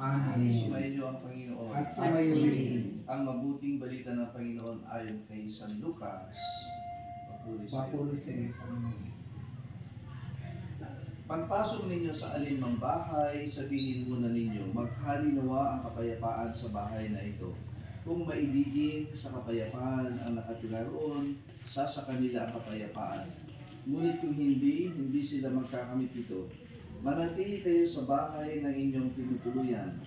Amen. Sumayin niyo ang Panginoon. At sumayin rin. Ang mabuting balita ng Panginoon ayon kay San Lucas. Papuri sa iyo, Panginoon. Pagpasok ninyo sa alinmang bahay, sabihin muna ninyo, maghalinawa ang kapayapaan sa bahay na ito. Kung maibigin sa kapayapaan ang nakatira roon, sa kanila ang kapayapaan. Ngunit kung hindi sila magkakamit ito. Manatili kayo sa bahay ng inyong tinutuluyan.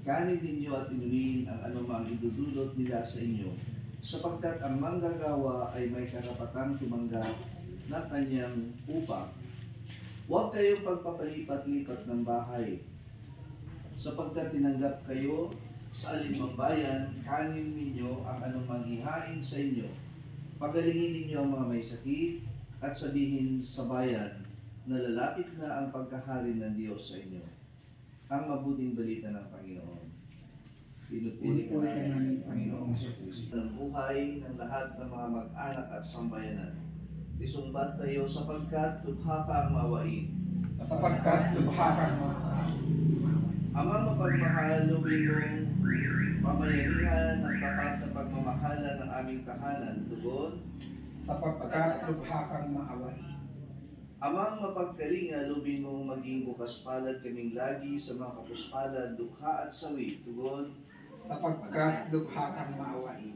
Kanin ninyo at inumin ang anumang idudulot nila sa inyo, sapagkat ang manggagawa ay may karapatang tumanggap na kanyang upa. Huwag kayong pagpapalipat-lipat ng bahay, sapagkat tinanggap kayo sa alinmang bayan, kanin ninyo ang anumang ihain sa inyo. Pagalingin ninyo ang mga may sakit at sabihin sa bayan na lalapit na ang pagkahari ng Diyos sa inyo. Ang mabuting balita ng Panginoon. Pinupuri ka namin, Panginoong Jesus. Ang buhay ng lahat ng mga mag-anak at sambayanan. Isumbat tayo sapagkat lubha kang mawain. Sapagkat lubha kang mawain. Amang mapagmahal, lubing mong mamayanihan ang tapat na pagmamahalan ng aming tahanan. Tugon. Sapagkat lubha kang maawain. Amang mapagkalinga, lubing mong maging bukas palad kaming lagi sa mga kapuspalad, dukha at sawi. Tugon. Sapagkat lubha kang maawain.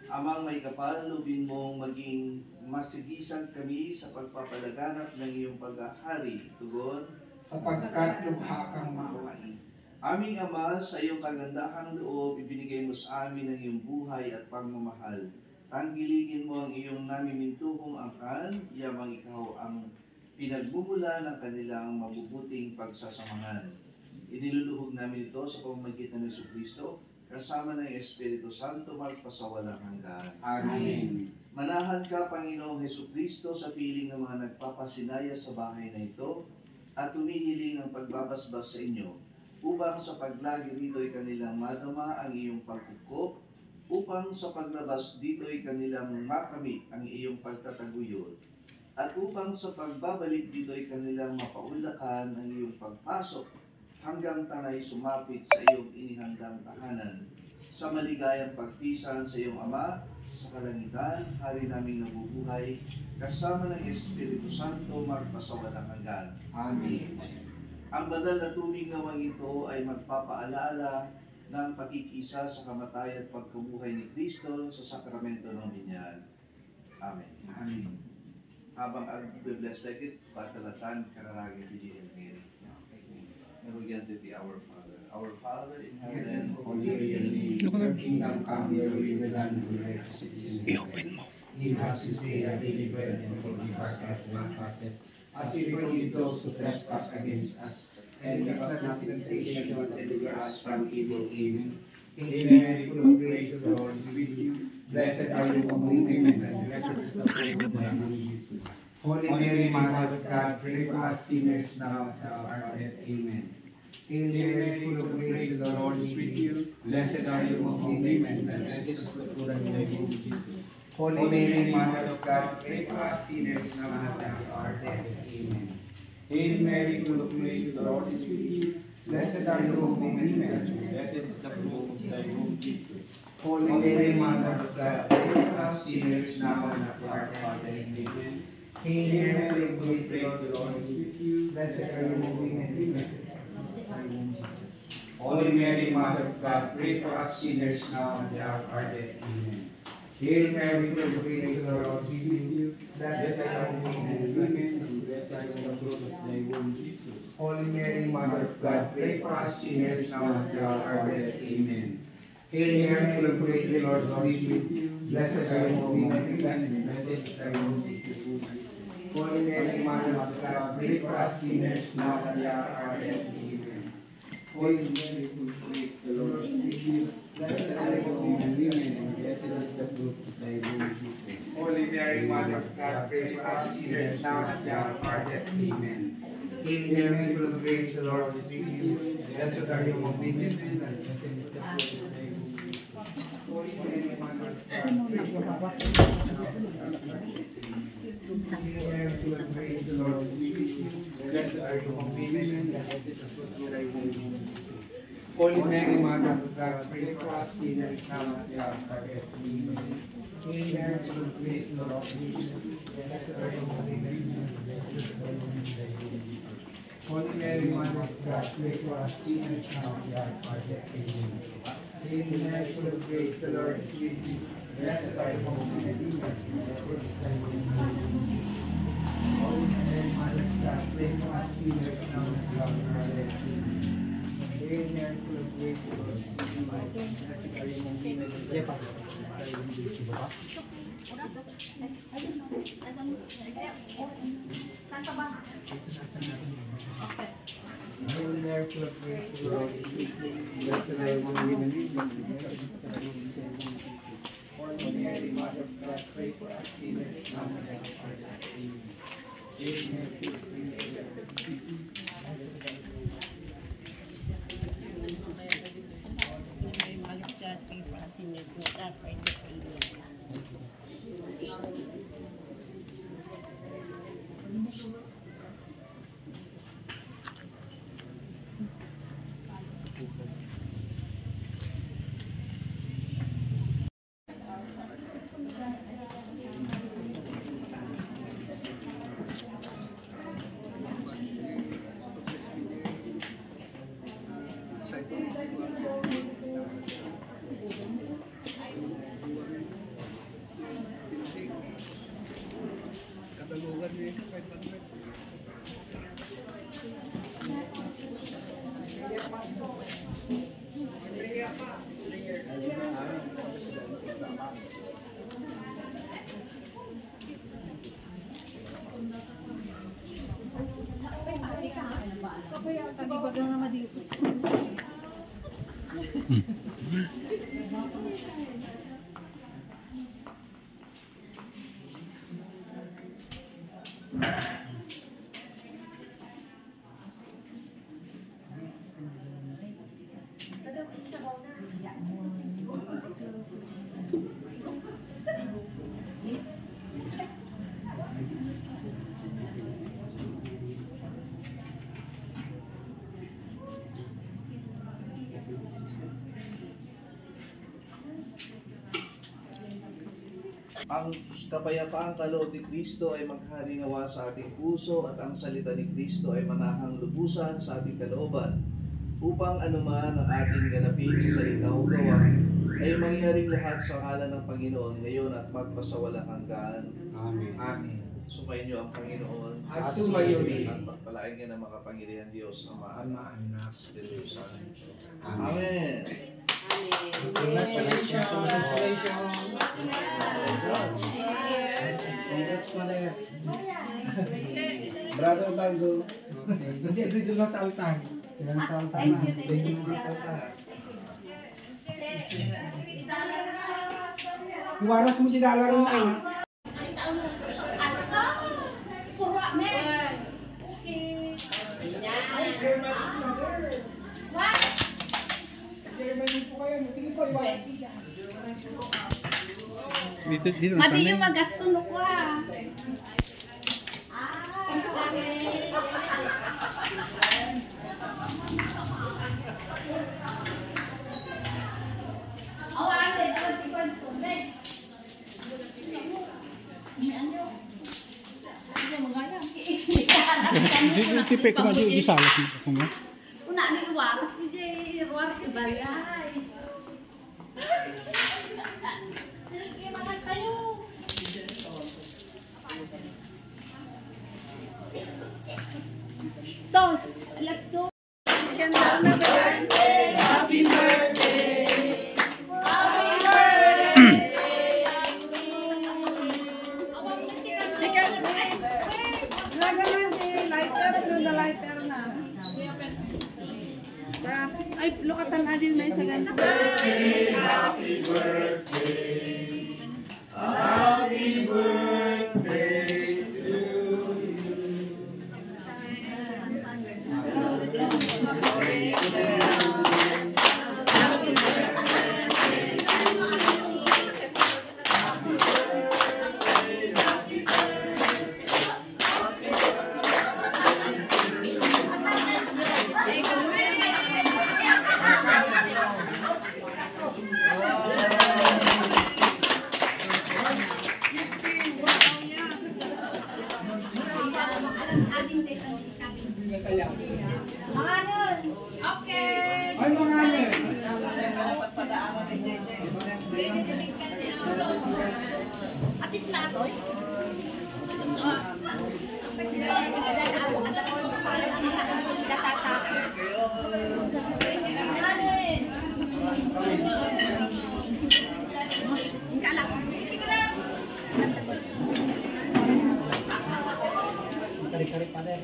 Amang may kapal, lubing mong maging masigisan kami sa pagpapalaganap ng iyong paghahari. Tugon. Sapagkat lubha kang maawain. Aming Ama, sa iyong kagandahang loob, ibinigay mo sa amin ang iyong buhay at pagmamahal. Tanggiligin mo ang iyong namimintuhong angkan, yamang ikaw ang pinagmumula ng kanilang mabubuting pagsasamahan. Iniluluhog namin ito sa pamamagitan ng Jesucristo, kasama ng Espiritu Santo, magpasawalang hanggan. Amen. Manahan ka, Panginoong Jesucristo, sa piling ng mga nagpapasinaya sa bahay na ito, at humihiling ang pagbabasbas sa inyo, upang sa paglagi rito ay kanilang madama ang iyong pagkukup, upang sa paglabas dito ay kanilang makamit ang iyong pagtataguyod, at upang sa pagbabalik dito ay kanilang mapaulakan ang iyong pagpasok, hanggang tanay sumapit sa iyong inihandang tahanan. Sa maligayang pagpisan sa iyong Ama, sa kalangitan, hari naming nabubuhay, kasama ng Espiritu Santo, magpasawalang hanggan. Amen. Ang banal na tubig nawang ito ay magpapaalala ng pakikisa sa kamatay at pagkabuhay ni Kristo sa sakramento ng binyag. Amen. Amen. Habang ang blessed like it, patalatan, kararagin, bigyan ng Mary. And we get to be our Father. Our Father in heaven, Holy your kingdom come, your will be done on earth as it is in heaven. Give us this day our daily bread, and forgive us our trespasses, as we forgive those who trespass against us. And lead us not into temptation, but deliver us from evil. Amen. Hail Mary, full of grace, the Lord is with you. Blessed are you among women, and blessed is the fruit of thy womb, Jesus. Holy Mary, Mother of God, pray for us sinners now and at our death. Amen. Hail Mary, full of grace, the Lord is with you. Blessed are you among women, and blessed is the fruit of thy womb, Jesus. Holy Mary, Mother of God, pray for us sinners now and at our death. Amen. Hail Mary, full of grace, the Lord is with you. Blessed are you among women, and blessed is the fruit of thy womb, Jesus. Holy Mary, Mother of God, pray for us sinners now and at our death. Amen. Hail Mary, full of grace, the Lord is with you. Blessed are you among women, and blessed is Holy Mary, Mother of God, pray for us sinners now and at our hour of death. Amen. Hail Mary, full of grace, the Lord is with you. Blessed are you among women, and blessed is the fruit of thy womb, Jesus. Holy Mary, Mother of God, pray for us sinners now and at our hour of death. Amen. Hail Mary, full of grace, the Lord is with you. Blessed are you among women, and blessed is thy womb, Jesus. Holy Mary, Mother of God, pray for us sinners now and at our hour of death. Amen. Holy Mary, full of grace, the Lord is with you. Blessed are you among women, and blessed is the fruit of thy womb, Jesus. Holy Mary, Mother of God, pray for us sinners now and at our hour of death. Amen. Hail Mary, full of grace, the Lord is with you. Blessed are you among women, and blessed is the fruit of thy womb, Jesus. Holy Mary, Mother of God, pray for us sinners now and at our hour of death. Hail Mary, full of grace, the Lord is with you. Blessed are you among women, and blessed is the fruit of thy womb, Jesus. Holy Mary, Mother of God, pray for us sinners now and at the hour of our death. Amen. Hail Mary, full of grace, the Lord is with you. Blessed are you among women, and blessed is the fruit of thy womb. Holy Mary, Mother of God, pray for us sinners now and at the hour of our death. Amen. Hail Mary, full of grace, the Lord is with you. Blessed are you among women, and blessed is the fruit of thy womb. Holy Mary, Mother of God, pray for us sinners now and at the hour of our death. Hail Mary, full of grace, the Lord is with you. Blessed are you among women, and blessed is the fruit of thy womb. Hail Mary, full of grace, the Lord is with you. Blessed are you among women, and blessed is the fruit of thy womb. Holy Mary, Mother of God, pray for us sinners now and at the hour of our death. Amen. Hail Mary, full of grace, the Lord is with you. Ang kapayapaang kaloob ni Kristo ay maghari nawa sa ating puso at ang salita ni Kristo ay manahang lubusan sa ating kalooban upang anuman ang ating ganapin sa salita o gawa ay mangyaring lahat sa ngalan ng Panginoon ngayon at magpasawalang hanggan. Amen. Amen. Sumayin niyo ang Panginoon At sumayo rin. at pagpalain niya ng makapangyarihan Diyos Ama, Ama, Anak, Espiritu Santo. Amen. Amen. Congratulations. Congratulations. Congrats po na yan. Brother Baldo. Hindi, dito na sa altar. Ilan sa altar na. Dito na sa altar. Iwaras mo dinala rin ay. Dito Mati yung magaston ko ah. Tipik ko maju di salah sih kamu. Una ni waras di waras balay. Sige makan tayo. So, let's go. Happy birthday. Happy birthday. Ay, lukatan adin may sa ganda. Happy birthday. Happy birthday to you. kaya. Mga nun! Okay! Ay, mga ano. At ito na ito eh. Kari-kari pa rin.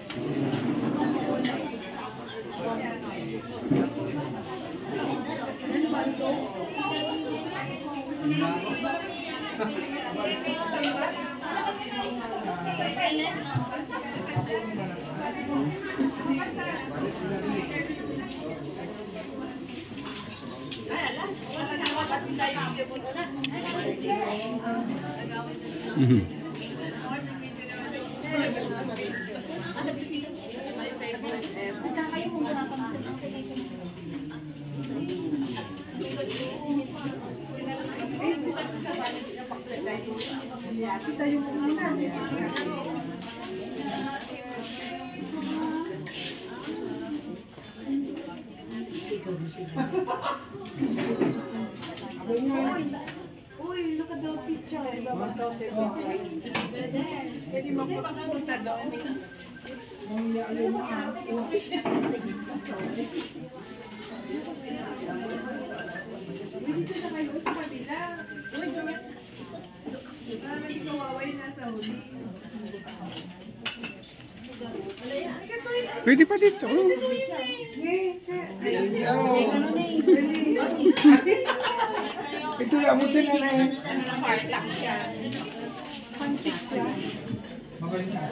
Kita yung mga Uy, look at the picture. Pwede mo po pagkakunta doon. Dito na kayo sa kabila. Uy, para hindi kawaway na sa huli. Pwede pa dito. Ito yung abutin na rin. Pansit siya. Magaling na.